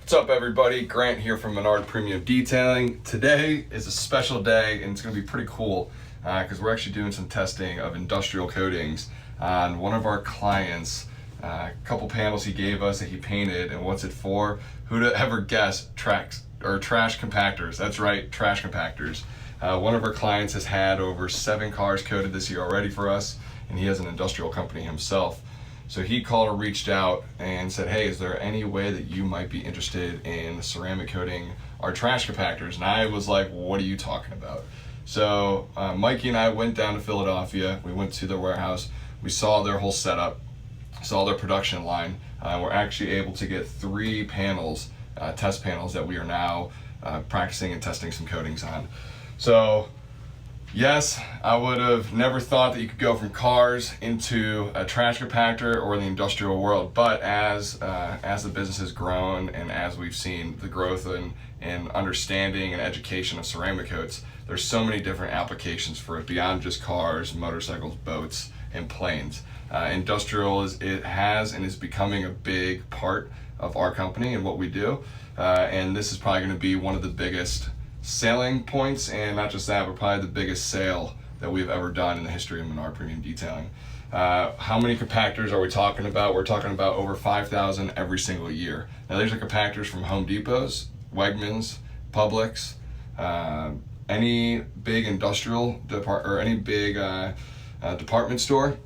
What's up, everybody? Grant here from Menard Premium Detailing. Today is a special day, and it's going to be pretty cool because we're actually doing some testing of industrial coatings on one of our clients. A couple panels he gave us that he painted, and what's it for? Who'd ever guess? Trash compactors. That's right, trash compactors. One of our clients has had over 7 cars coated this year already for us, and he has an industrial company himself. So he called or reached out and said, hey, is there any way that you might be interested in ceramic coating our trash compactors? And I was like, what are you talking about? So Mikey and I went down to Philadelphia. We went to their warehouse. We saw their whole setup, saw their production line. We're actually able to get 3 panels, test panels that we are now practicing and testing some coatings on. So yes, I would have never thought that you could go from cars into a trash compactor or the industrial world, but as the business has grown and as we've seen the growth and understanding and education of ceramic coats, there's so many different applications for it beyond just cars, motorcycles, boats, and planes. Industrial has and is becoming a big part of our company and what we do, and this is probably going to be one of the biggest selling points, and not just that, but probably the biggest sale that we've ever done in the history of Menard Premium Detailing. How many compactors are we talking about? We're talking about over 5,000 every single year. Now these are compactors from Home Depots, Wegmans, Publix, any big industrial or any big department store.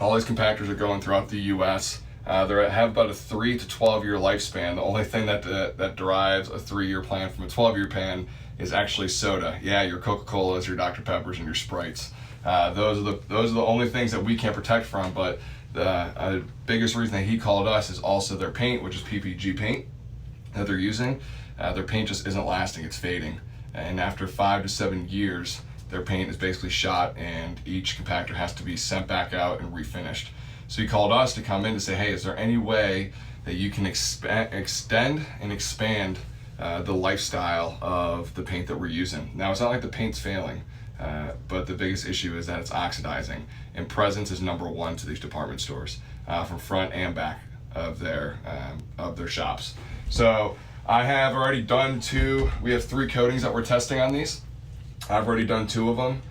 All these compactors are going throughout the U.S. They have about a 3 to 12 year lifespan. The only thing that derives a 3-year plan from a 12-year plan is actually soda. Yeah, your Coca-Colas, your Dr. Peppers, and your Sprites. Those are the only things that we can't protect from. But the biggest reason that he called us is also their paint, which is PPG paint that they're using. Their paint just isn't lasting; it's fading. And after 5 to 7 years, their paint is basically shot, and each compactor has to be sent back out and refinished. So he called us to come in to say, hey, is there any way that you can extend and expand the lifestyle of the paint that we're using? Now, it's not like the paint's failing, but the biggest issue is that it's oxidizing, and presence is number 1 to these department stores, from front and back of their shops. So I have already done 2. We have 3 coatings that we're testing on these. I've already done 2 of them.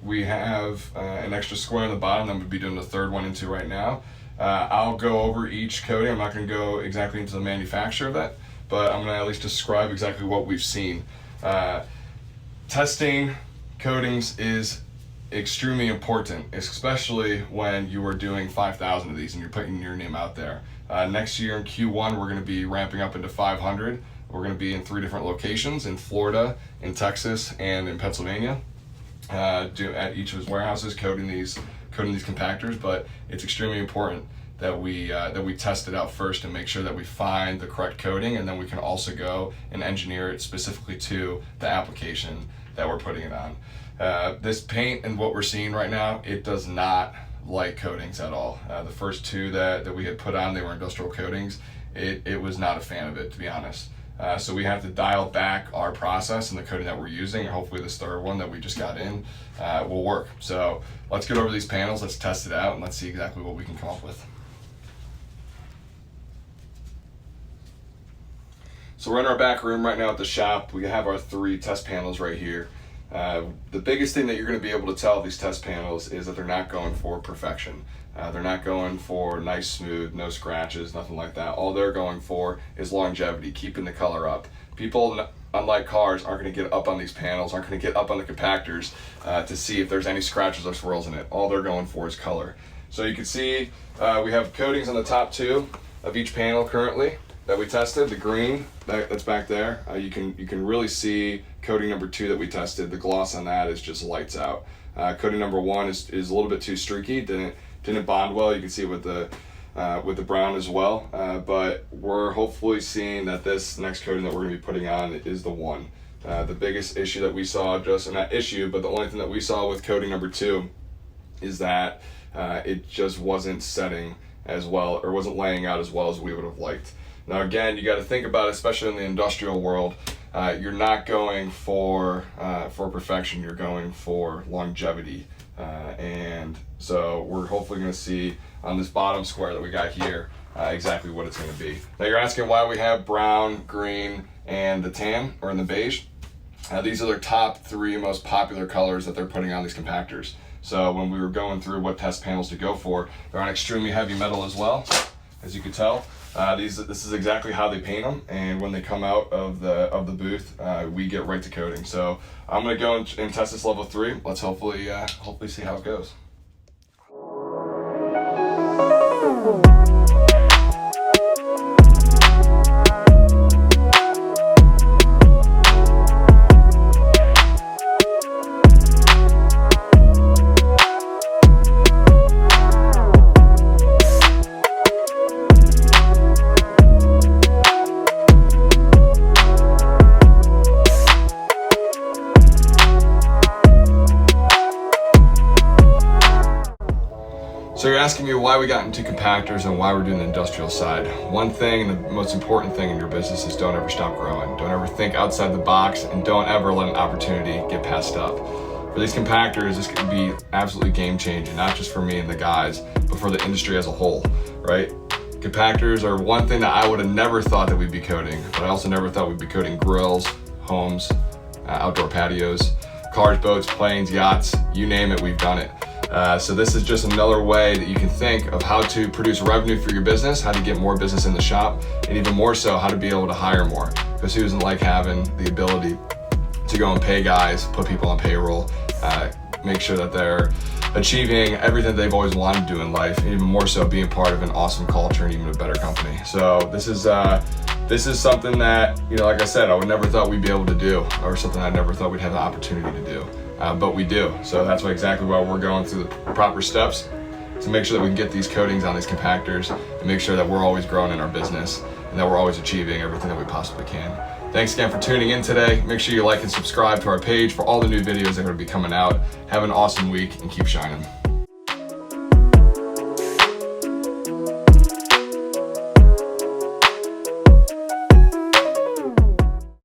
We have an extra square on the bottom that I'm going to be doing the 3rd one into right now. I'll go over each coating. I'm not going to go exactly into the manufacturer of that, but I'm going to at least describe exactly what we've seen. Testing coatings is extremely important, especially when you are doing 5,000 of these and you're putting your name out there. Next year in Q1, we're going to be ramping up into 500. We're going to be in 3 different locations, in Florida, in Texas, and in Pennsylvania, at each of his warehouses, coating these compactors. But it's extremely important that we test it out first and make sure that we find the correct coating, and then we can also go and engineer it specifically to the application that we're putting it on. This paint and what we're seeing right now, it does not like coatings at all. The first 2 that we had put on, they were industrial coatings. It was not a fan of it, to be honest. So we have to dial back our process and the coating that we're using, and hopefully this 3rd one that we just got in will work. So let's get over these panels, let's test it out, and let's see exactly what we can come up with. So we're in our back room right now at the shop. We have our 3 test panels right here. The biggest thing that you're going to be able to tell these test panels is that they're not going for perfection. They're not going for nice, smooth, no scratches, nothing like that. All they're going for is longevity, keeping the color up. People, unlike cars, aren't going to get up on these panels, aren't going to get up on the compactors to see if there's any scratches or swirls in it. All they're going for is color. So you can see we have coatings on the top 2 of each panel currently that we tested. The green that's back there, you can really see coating number 2 that we tested. The gloss on that is just lights out. Coating number 1 is a little bit too streaky. Didn't bond well. You can see with the brown as well. But we're hopefully seeing that this next coating that we're going to be putting on is the one. The biggest issue that we saw, not issue, but the only thing that we saw with coating number 2 is that it just wasn't setting as well, or wasn't laying out as well as we would have liked. Now again, you got to think about it, especially in the industrial world. You're not going for perfection. You're going for longevity, and so we're hopefully going to see on this bottom square that we got here exactly what it's going to be. Now you're asking why we have brown, green, and the tan, or in the beige. These are their top 3 most popular colors that they're putting on these compactors. So when we were going through what test panels to go for, they're on extremely heavy metal as well, as you can tell. This is exactly how they paint them, and when they come out of the booth, we get right to coating. So I'm going to go and test this level 3. Let's hopefully see how it goes. So you're asking me why we got into compactors and why we're doing the industrial side. One thing, and the most important thing in your business, is don't ever stop growing. Don't ever think outside the box, and don't ever let an opportunity get passed up. For these compactors, this could be absolutely game changing, not just for me and the guys, but for the industry as a whole, right? Compactors are one thing that I would have never thought that we'd be coating, but I also never thought we'd be coating grills, homes, outdoor patios, cars, boats, planes, yachts, you name it, we've done it. So this is just another way that you can think of how to produce revenue for your business, how to get more business in the shop, and even more so, how to be able to hire more. Because who doesn't like having the ability to go and pay guys, put people on payroll, make sure that they're achieving everything they've always wanted to do in life, and even more so being part of an awesome culture and even a better company. So this is something that, like I said, I would never thought we'd be able to do, or something I never thought we'd have the opportunity to do. But we do. So that's exactly why we're going through the proper steps to make sure that we can get these coatings on these compactors and make sure that we're always growing in our business and that we're always achieving everything that we possibly can. Thanks again for tuning in today. Make sure you like and subscribe to our page for all the new videos that are going to be coming out. Have an awesome week and keep shining.